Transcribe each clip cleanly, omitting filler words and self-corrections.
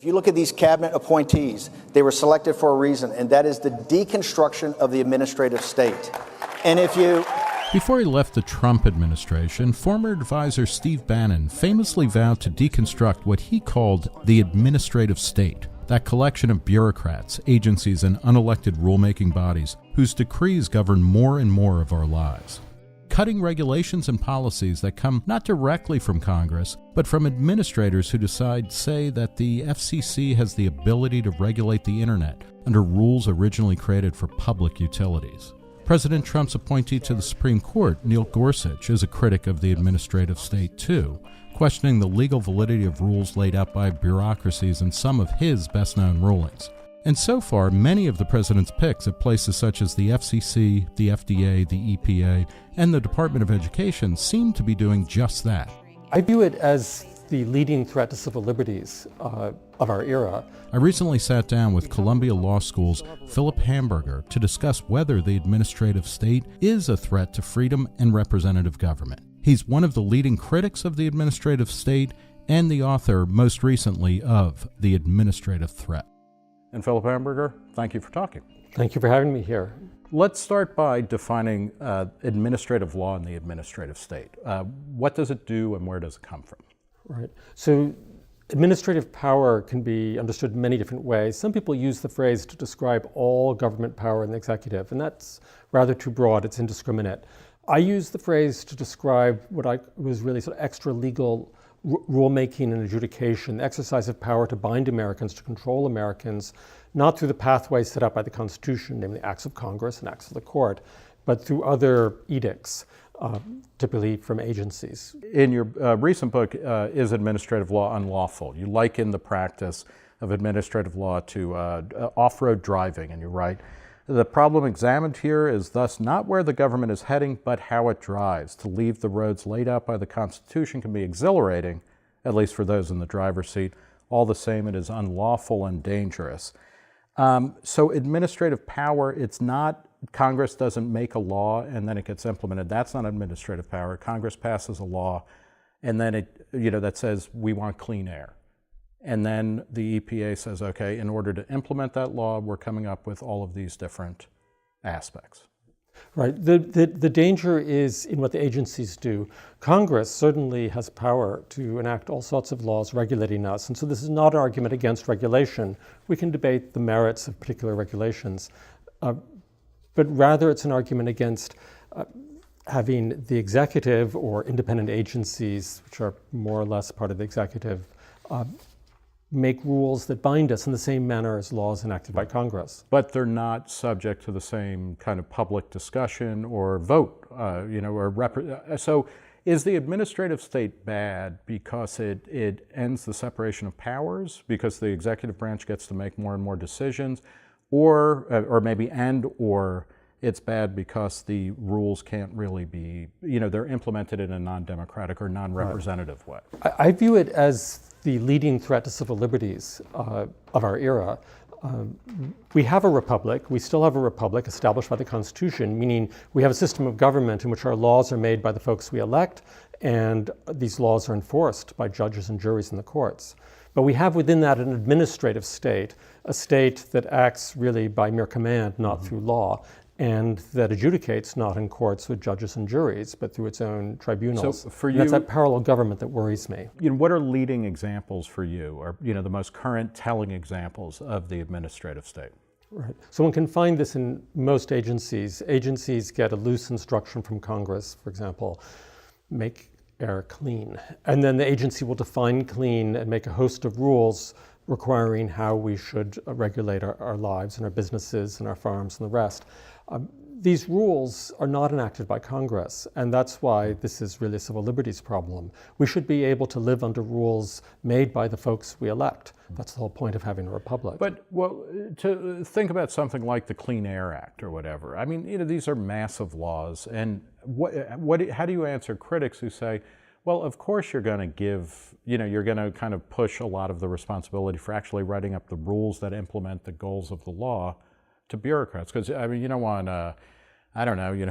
If you look at these cabinet appointees, they were selected for a reason, and that is the deconstruction of the administrative state. And if you... Before he left the Trump administration, former advisor Steve Bannon famously vowed to deconstruct what he called the administrative state, that collection of bureaucrats, agencies, and unelected rulemaking bodies whose decrees govern more and more of our lives. Cutting regulations and policies that come not directly from Congress, but from administrators who decide, say, that the FCC has the ability to regulate the internet under rules originally created for public utilities. President Trump's appointee to the Supreme Court, Neil Gorsuch, is a critic of the administrative state too, questioning the legal validity of rules laid out by bureaucracies in some of his best-known rulings. And so far, many of the president's picks at places such as the FCC, the FDA, the EPA, and the Department of Education seem to be doing just that. I view it as the leading threat to civil liberties of our era. I recently sat down with Columbia Law School's Philip Hamburger to discuss whether the administrative state is a threat to freedom and representative government. He's one of the leading critics of the administrative state and the author, most recently, of The Administrative Threat. And Philip Hamburger, thank you for talking. Thank you for having me here. Let's start by defining administrative law and the administrative state. What does it do and where does it come from? Right. So administrative power can be understood in many different ways. Some people use the phrase to describe all government power in the executive, and that's rather too broad. It's indiscriminate. I use the phrase to describe what was really sort of extra legal rulemaking and adjudication, the exercise of power to bind Americans, to control Americans, not through the pathways set up by the Constitution, namely acts of Congress and acts of the court, but through other edicts, typically from agencies. In your recent book, Is Administrative Law Unlawful? You liken the practice of administrative law to off-road driving, and you write, the problem examined here is thus not where the government is heading, but how it drives. To leave the roads laid out by the Constitution can be exhilarating, at least for those in the driver's seat. All the same, it is unlawful and dangerous. So administrative power, it's not, Congress doesn't make a law and then it gets implemented. That's not administrative power. Congress passes a law and then that says we want clean air. And then the EPA says, okay, in order to implement that law, we're coming up with all of these different aspects. Right. The danger is in what the agencies do. Congress certainly has power to enact all sorts of laws regulating us. And so this is not an argument against regulation. We can debate the merits of particular regulations. But rather it's an argument against having the executive or independent agencies, which are more or less part of the executive, make rules that bind us in the same manner as laws enacted by Congress. But they're not subject to the same kind of public discussion or vote, so is the administrative state bad because it ends the separation of powers, because the executive branch gets to make more and more decisions, or maybe it's bad because the rules can't really be, they're implemented in a non-democratic or non-representative way? I view it as the leading threat to civil liberties of our era. We have a republic. We still have a republic established by the Constitution, meaning we have a system of government in which our laws are made by the folks we elect, and these laws are enforced by judges and juries in the courts. But we have within that an administrative state, a state that acts really by mere command, not through law, and that adjudicates not in courts with judges and juries, but through its own tribunals. So for you, that's that parallel government that worries me. What are leading examples for you, or the most current telling examples of the administrative state? Right. So one can find this in most agencies. Agencies get a loose instruction from Congress, for example, make air clean. And then the agency will define clean and make a host of rules requiring how we should regulate our lives and our businesses and our farms and the rest. These rules are not enacted by Congress, and that's why this is really a civil liberties problem. We should be able to live under rules made by the folks we elect. That's the whole point of having a republic. But, to think about something like the Clean Air Act or whatever, I mean, these are massive laws, and how do you answer critics who say, well, of course you're going to give, you're going to kind of push a lot of the responsibility for actually writing up the rules that implement the goals of the law to bureaucrats? Because, you don't want,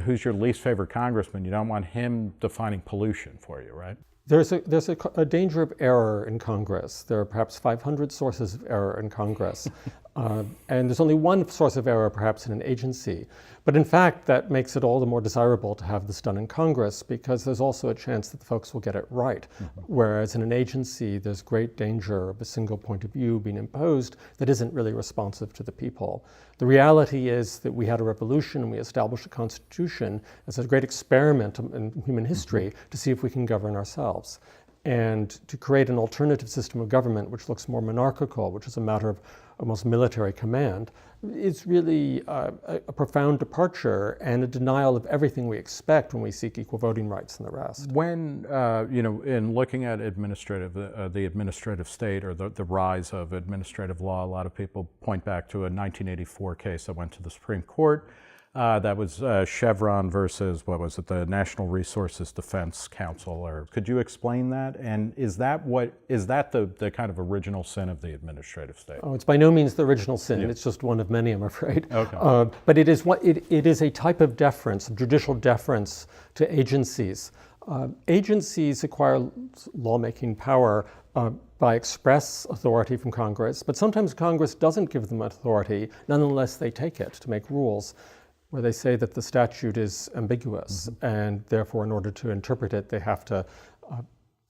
who's your least favorite congressman? You don't want him defining pollution for you, right? There's a danger of error in Congress. There are perhaps 500 sources of error in Congress. And there's only one source of error perhaps in an agency. But in fact, that makes it all the more desirable to have this done in Congress, because there's also a chance that the folks will get it right. Whereas in an agency, there's great danger of a single point of view being imposed that isn't really responsive to the people. The reality is that we had a revolution and we established a constitution as a great experiment in human history to see if we can govern ourselves. And to create an alternative system of government which looks more monarchical, which is a matter of almost military command, is really a profound departure and a denial of everything we expect when we seek equal voting rights and the rest. When, in looking at the administrative state, or the rise of administrative law, a lot of people point back to a 1984 case that went to the Supreme Court. That was Chevron versus, what was it, the National Resources Defense Council, or could you explain that? And is that the kind of original sin of the administrative state? Oh, it's by no means the original sin. Yeah. It's just one of many, I'm afraid. Okay. But it is a type of deference, judicial deference to agencies. Agencies acquire lawmaking power by express authority from Congress, but sometimes Congress doesn't give them authority. Nonetheless, they take it to make rules where they say that the statute is ambiguous, and therefore in order to interpret it, they have to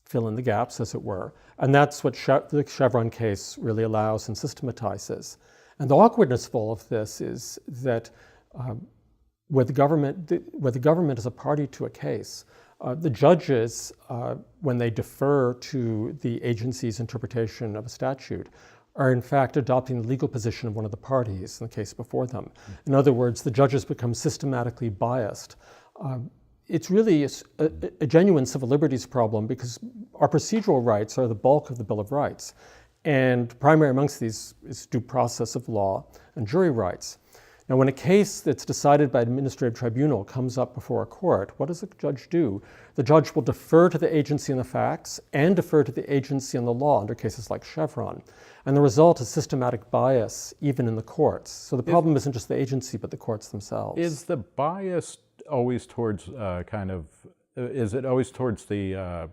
fill in the gaps, as it were. And that's what the Chevron case really allows and systematizes. And the awkwardness of all of this is that where the government is a party to a case, the judges, when they defer to the agency's interpretation of a statute, are in fact adopting the legal position of one of the parties in the case before them. In other words, the judges become systematically biased. It's really a genuine civil liberties problem, because our procedural rights are the bulk of the Bill of Rights. And primary amongst these is due process of law and jury rights. Now, when a case that's decided by an administrative tribunal comes up before a court, what does the judge do? The judge will defer to the agency on the facts and defer to the agency on the law under cases like Chevron. And the result is systematic bias, even in the courts. So the problem isn't just the agency, but the courts themselves. Is the bias always towards is it always towards the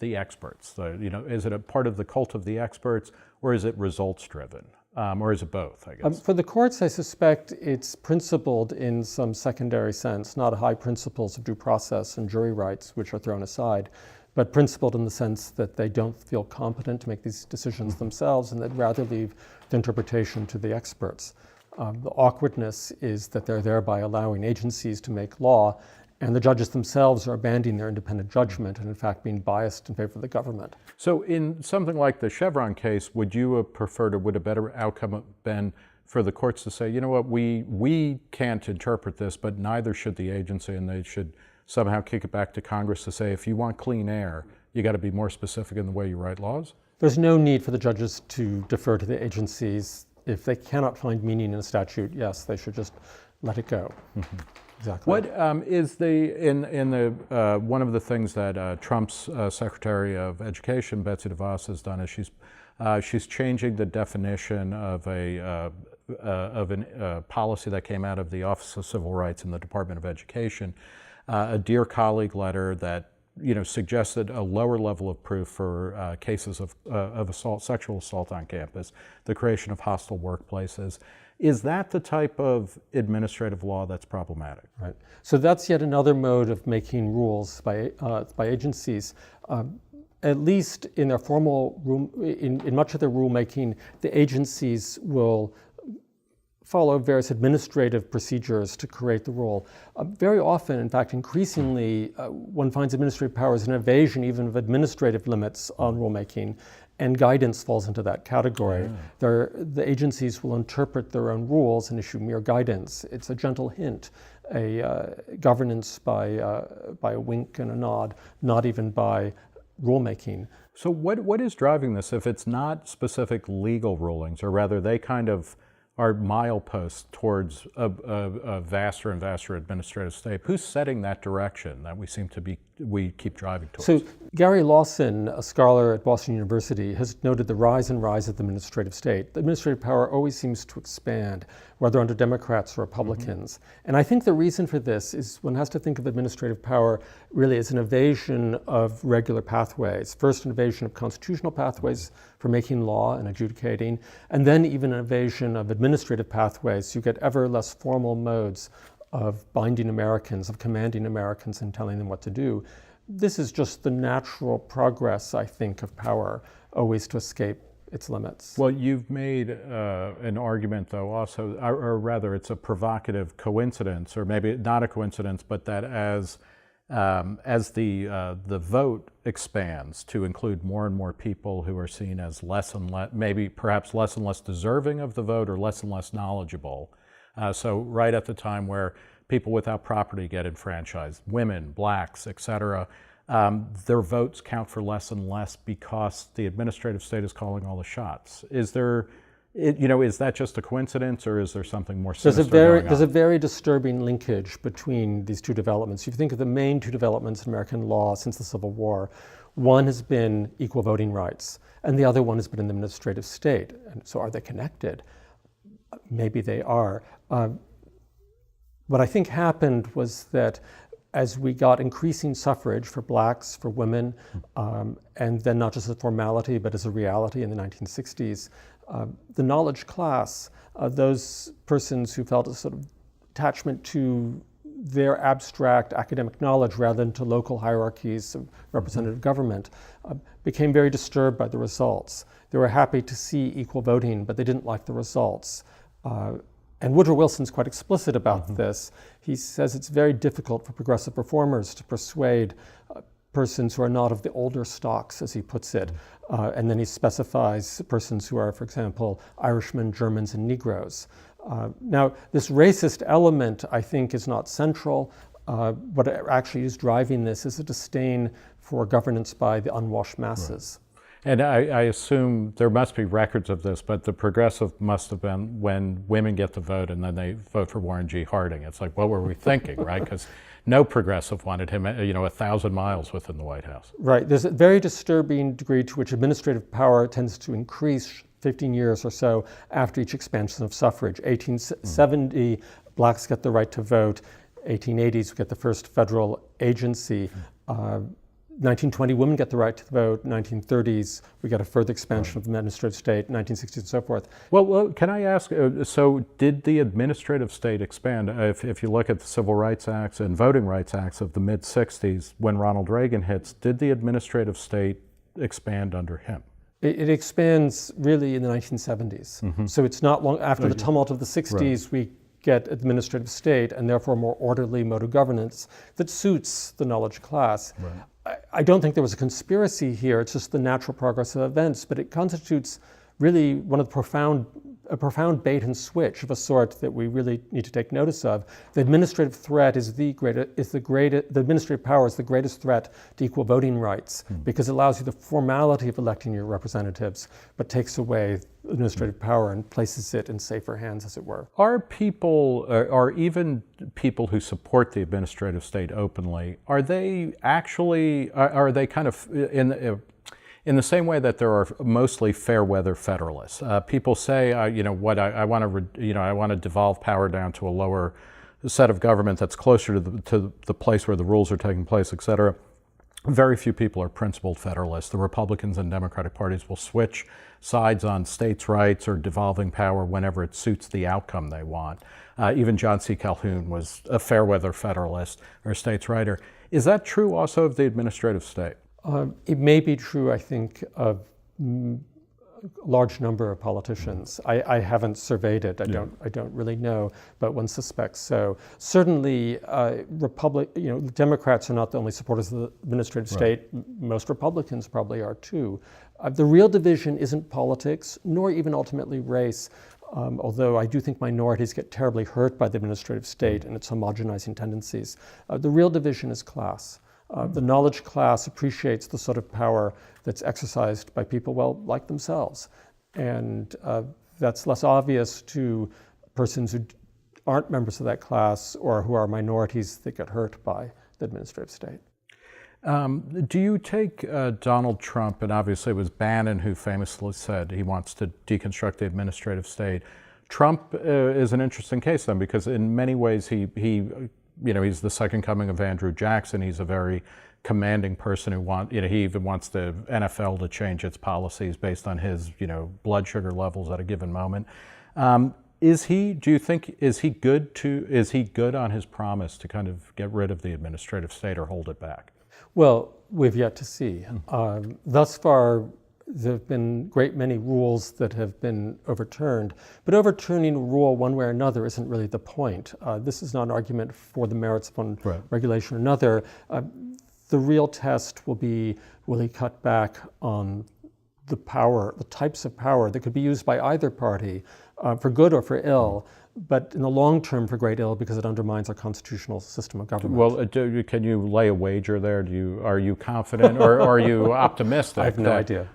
experts? Is it a part of the cult of the experts, or is it results driven? Or is it both, I guess? For the courts, I suspect it's principled in some secondary sense, not high principles of due process and jury rights, which are thrown aside, but principled in the sense that they don't feel competent to make these decisions themselves, and they'd rather leave the interpretation to the experts. The awkwardness is that they're thereby allowing agencies to make law, and the judges themselves are abandoning their independent judgment and in fact being biased in favor of the government. So in something like the Chevron case, would you have preferred, or would a better outcome have been for the courts to say, you know what, we can't interpret this, but neither should the agency, and they should somehow kick it back to Congress to say, if you want clean air, you got to be more specific in the way you write laws? There's no need for the judges to defer to the agencies. If they cannot find meaning in a statute, yes, they should just let it go. Exactly. What is one of the things that Trump's Secretary of Education, Betsy DeVos, has done is she's changing the definition of a policy that came out of the Office of Civil Rights in the Department of Education, a Dear Colleague letter that suggested a lower level of proof for cases of assault, sexual assault on campus, the creation of hostile workplaces. Is that the type of administrative law that's problematic? Right. So that's yet another mode of making rules by agencies. At least in their formal in much of their rulemaking, the agencies will follow various administrative procedures to create the rule. Very often, in fact, increasingly, one finds administrative power as an evasion even of administrative limits on rulemaking, and guidance falls into that category. Yeah. The agencies will interpret their own rules and issue mere guidance. It's a gentle hint, a governance by a wink and a nod, not even by rulemaking. So what is driving this if it's not specific legal rulings, or rather they kind of are mileposts towards a vaster and vaster administrative state? Who's setting that direction that we seem to be we keep driving towards. So Gary Lawson, a scholar at Boston University, has noted the rise and rise of the administrative state. The administrative power always seems to expand, whether under Democrats or Republicans. And I think the reason for this is one has to think of administrative power really as an evasion of regular pathways. First, an evasion of constitutional pathways for making law and adjudicating, and then even an evasion of administrative pathways. You get ever less formal modes of binding Americans, of commanding Americans and telling them what to do. This is just the natural progress, I think, of power, always to escape its limits. Well, you've made an argument, though, also, or rather, it's a provocative coincidence, or maybe not a coincidence, but that as the vote expands to include more and more people who are seen as less and less, maybe perhaps less and less deserving of the vote or less and less knowledgeable. So right at the time where people without property get enfranchised, women, blacks, et cetera, their votes count for less and less because the administrative state is calling all the shots. Is that just a coincidence, or is there something more sinister going on? There's a very disturbing linkage between these two developments. If you think of the main two developments in American law since the Civil War, one has been equal voting rights, and the other one has been an administrative state. And so are they connected? Maybe they are. What I think happened was that as we got increasing suffrage for blacks, for women, and then not just as a formality, but as a reality in the 1960s, the knowledge class, those persons who felt a sort of attachment to their abstract academic knowledge rather than to local hierarchies of representative government, became very disturbed by the results. They were happy to see equal voting, but they didn't like the results. And Woodrow Wilson's quite explicit about this. He says it's very difficult for progressive reformers to persuade persons who are not of the older stocks, as he puts it. And then he specifies persons who are, for example, Irishmen, Germans, and Negroes. Now, this racist element, I think, is not central. What actually is driving this is a disdain for governance by the unwashed masses. Right. And I assume there must be records of this, but the progressive must have been when women get the vote and then they vote for Warren G. Harding. It's like, what were we thinking, right? Because no progressive wanted him, 1,000 miles within the White House. Right. There's a very disturbing degree to which administrative power tends to increase 15 years or so after each expansion of suffrage. 1870, blacks get the right to vote. 1880s, we get the first federal agency. 1920, women get the right to vote. 1930s, we get a further expansion of the administrative state. 1960s, and so forth. Well, can I ask, so did the administrative state expand? If you look at the Civil Rights Acts and Voting Rights Acts of the mid-60s, when Ronald Reagan hits, did the administrative state expand under him? It expands really in the 1970s. So it's not long after the tumult of the 60s, we get administrative state and therefore a more orderly mode of governance that suits the knowledge class. I don't think there was a conspiracy here. It's just the natural progress of events, but it constitutes really one of the a profound bait and switch of a sort that we really need to take notice of. The administrative threat the administrative power is the greatest threat to equal voting rights because it allows you the formality of electing your representatives, but takes away administrative power and places it in safer hands, as it were. Are even people who support the administrative state openly, are they kind of in the same way that there are mostly fair weather federalists? People say, I want to devolve power down to a lower set of government that's closer to the place where the rules are taking place, et cetera. Very few people are principled federalists. The Republicans and Democratic parties will switch sides on states' rights or devolving power whenever it suits the outcome they want. Even John C. Calhoun was a fair weather federalist or a states' righter. Is that true also of the administrative state? It may be true, I think, of a large number of politicians. I haven't surveyed it. I don't really know, but one suspects so. Certainly, Democrats are not the only supporters of the administrative state. Most Republicans probably are too. The real division isn't politics, nor even ultimately race. Although I do think minorities get terribly hurt by the administrative state and its homogenizing tendencies. The real division is class. The knowledge class appreciates the sort of power that's exercised by people, like themselves. And that's less obvious to persons who aren't members of that class or who are minorities that get hurt by the administrative state. Do you take Donald Trump, and obviously it was Bannon who famously said he wants to deconstruct the administrative state. Trump is an interesting case then, because in many ways he's the second coming of Andrew Jackson. He's a very commanding person who he even wants the NFL to change its policies based on his, blood sugar levels at a given moment. Is he good on his promise to kind of get rid of the administrative state or hold it back? Well, we've yet to see. Thus far, there have been a great many rules that have been overturned, but overturning a rule one way or another isn't really the point. This is not an argument for the merits of one regulation or another. The real test will be, will he cut back on the types of power that could be used by either party for good or for ill, but in the long term for great ill, because it undermines our constitutional system of government. Well, can you lay a wager there? Are you confident or are you optimistic? I have no idea.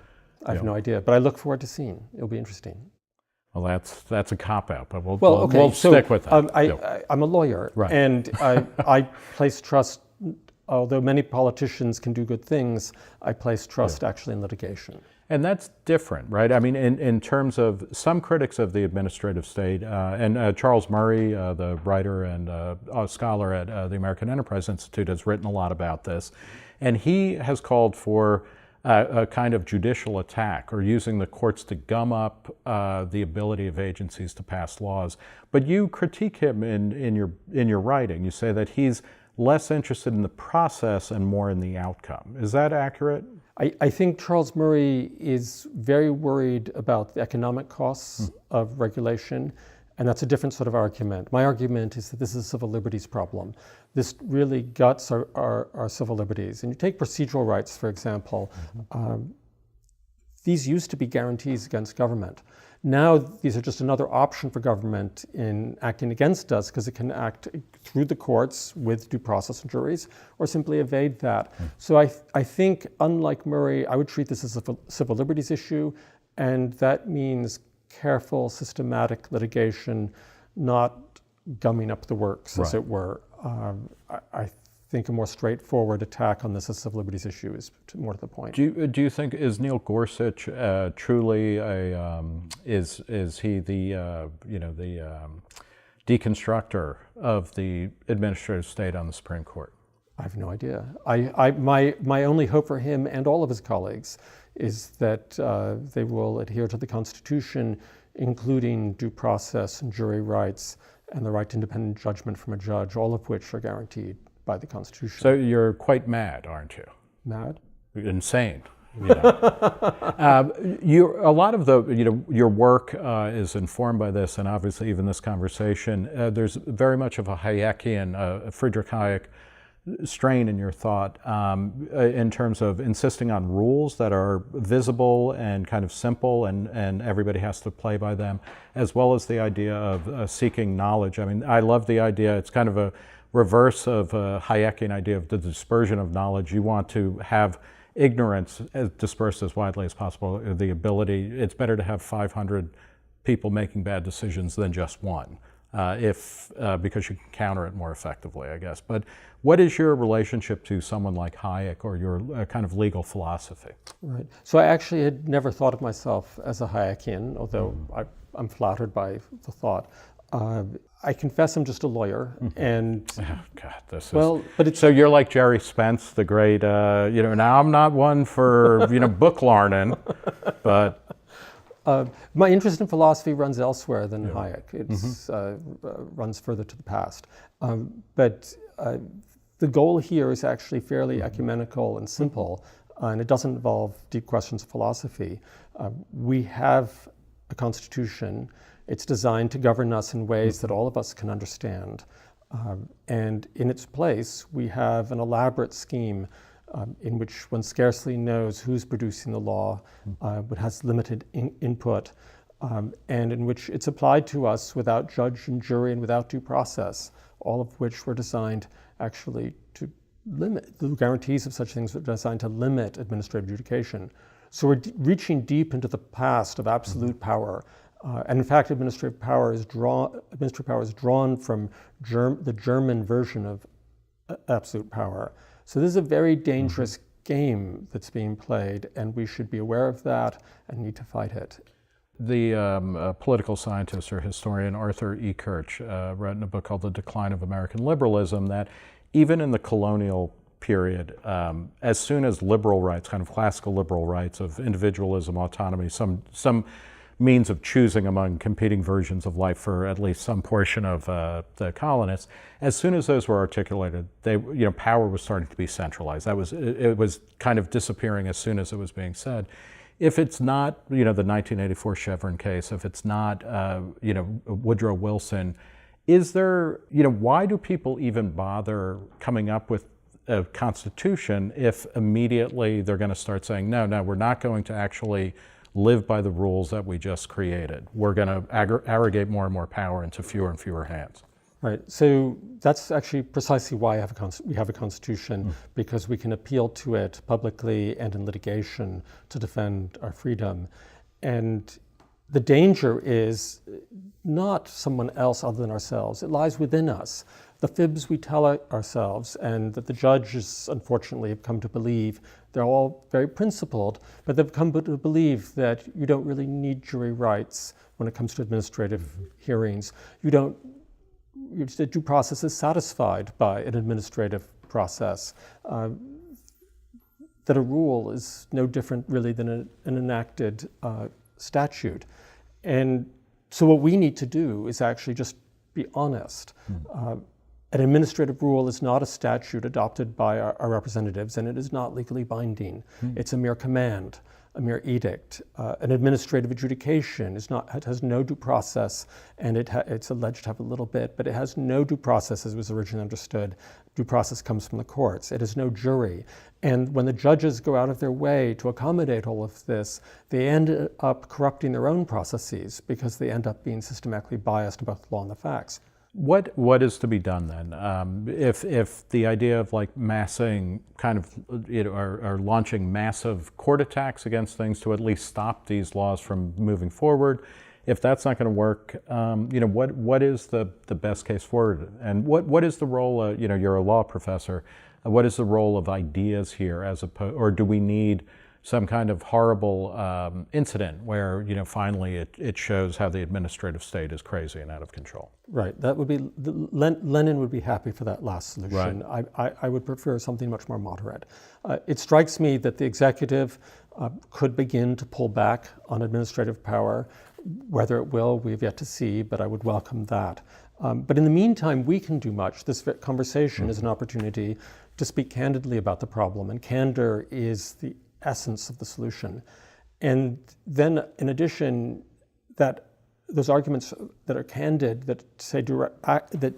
I have no idea, but I look forward to seeing. It'll be interesting. Well, that's a cop-out, but we'll stick with that. I'm a lawyer, right. And I place trust, although many politicians can do good things, I place trust actually in litigation. And that's different, right? I mean, in terms of some critics of the administrative state, and Charles Murray, the writer and scholar at the American Enterprise Institute, has written a lot about this. And he has called for a kind of judicial attack, or using the courts to gum up the ability of agencies to pass laws. But you critique him in your writing. You say that he's less interested in the process and more in the outcome. Is that accurate? I think Charles Murray is very worried about the economic costs of regulation, and that's a different sort of argument. My argument is that this is a civil liberties problem. This really guts our civil liberties. And you take procedural rights, for example. These used to be guarantees against government. Now these are just another option for government in acting against us, because it can act through the courts with due process and juries, or simply evade that. So I think, unlike Murray, I would treat this as a civil liberties issue, and that means careful, systematic litigation, not gumming up the works, as it were. I think a more straightforward attack on this as a civil liberties issue is more to the point. Do you think, is Neil Gorsuch truly is he the deconstructor of the administrative state on the Supreme Court? I have no idea. My only hope for him and all of his colleagues is that they will adhere to the Constitution, including due process and jury rights and the right to independent judgment from a judge, all of which are guaranteed by the Constitution. So you're quite mad, aren't you? Mad? Insane. A lot of your work is informed by this, and obviously even this conversation. There's very much of a Hayekian, Friedrich Hayek strain in your thought in terms of insisting on rules that are visible and kind of simple, and everybody has to play by them, as well as the idea of seeking knowledge. I mean, I love the idea. It's kind of a reverse of a Hayekian idea of the dispersion of knowledge. You want to have ignorance dispersed as widely as possible. The ability, it's better to have 500 people making bad decisions than just one, because you can counter it more effectively, I guess. But what is your relationship to someone like Hayek, or your kind of legal philosophy? Right. So I actually had never thought of myself as a Hayekian, although I'm flattered by the thought. I confess I'm just a lawyer, and so you're like Jerry Spence, the great. Now I'm not one for book learning, but my interest in philosophy runs elsewhere than Hayek. It's runs further to the past, but the goal here is actually fairly ecumenical and simple, and it doesn't involve deep questions of philosophy. We have a constitution. It's designed to govern us in ways that all of us can understand. And in its place, we have an elaborate scheme in which one scarcely knows who's producing the law, but has limited input, and in which it's applied to us without judge and jury and without due process, all of which were designed actually to limit, the guarantees of such things were designed to limit administrative adjudication. So we're reaching deep into the past of absolute power. And in fact, administrative power is drawn from the German version of absolute power. So this is a very dangerous game that's being played, and we should be aware of that and need to fight it. The political scientist or historian Arthur E. Kirch wrote in a book called The Decline of American Liberalism that even in the colonial period, as soon as liberal rights, kind of classical liberal rights of individualism, autonomy, some means of choosing among competing versions of life for at least some portion of the colonists, as soon as those were articulated, power was starting to be centralized. It was kind of disappearing as soon as it was being said. If it's not, the 1984 Chevron case, if it's not, Woodrow Wilson, is there, why do people even bother coming up with a constitution if immediately they're going to start saying, no, we're not going to actually live by the rules that we just created. We're going to arrogate more and more power into fewer and fewer hands. Right. So that's actually precisely why we have a constitution, because we can appeal to it publicly and in litigation to defend our freedom. And the danger is not someone else other than ourselves. It lies within us. The fibs we tell ourselves, and that the judges unfortunately have come to believe, they're all very principled, but they've come to believe that you don't really need jury rights when it comes to administrative hearings. The due process is satisfied by an administrative process. That a rule is no different really than an enacted statute. And so what we need to do is actually just be honest. An administrative rule is not a statute adopted by our representatives, and it is not legally binding. It's a mere command, a mere edict. An administrative adjudication it has no due process, and it's alleged to have a little bit, but it has no due process as was originally understood. Due process comes from the courts. It has no jury. And when the judges go out of their way to accommodate all of this, they end up corrupting their own processes because they end up being systematically biased about the law and the facts. What is to be done then? If the idea of massing kind of, or launching massive court attacks against things to at least stop these laws from moving forward, if that's not going to work, what is the best case forward? And what is the role? You're a law professor. What is the role of ideas here, or do we need some kind of horrible incident where finally it shows how the administrative state is crazy and out of control? Right. That would be Lenin would be happy for that last solution. Right. I would prefer something much more moderate. It strikes me that the executive could begin to pull back on administrative power. Whether it will, we've yet to see, but I would welcome that. But in the meantime, we can do much. This conversation is an opportunity to speak candidly about the problem, and candor is the essence of the solution. And then in addition, that those arguments that are candid, that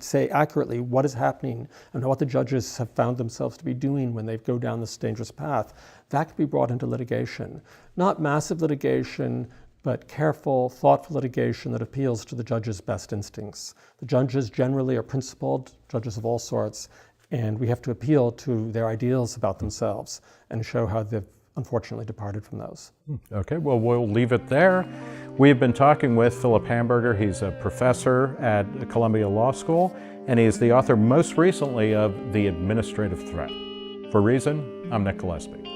say accurately what is happening and what the judges have found themselves to be doing when they go down this dangerous path, that could be brought into litigation. Not massive litigation, but careful, thoughtful litigation that appeals to the judges' best instincts. The judges generally are principled, judges of all sorts, and we have to appeal to their ideals about themselves and show how they've unfortunately departed from those. Okay, well, we'll leave it there. We've been talking with Philip Hamburger. He's a professor at Columbia Law School, and he's the author most recently of The Administrative Threat. For Reason, I'm Nick Gillespie.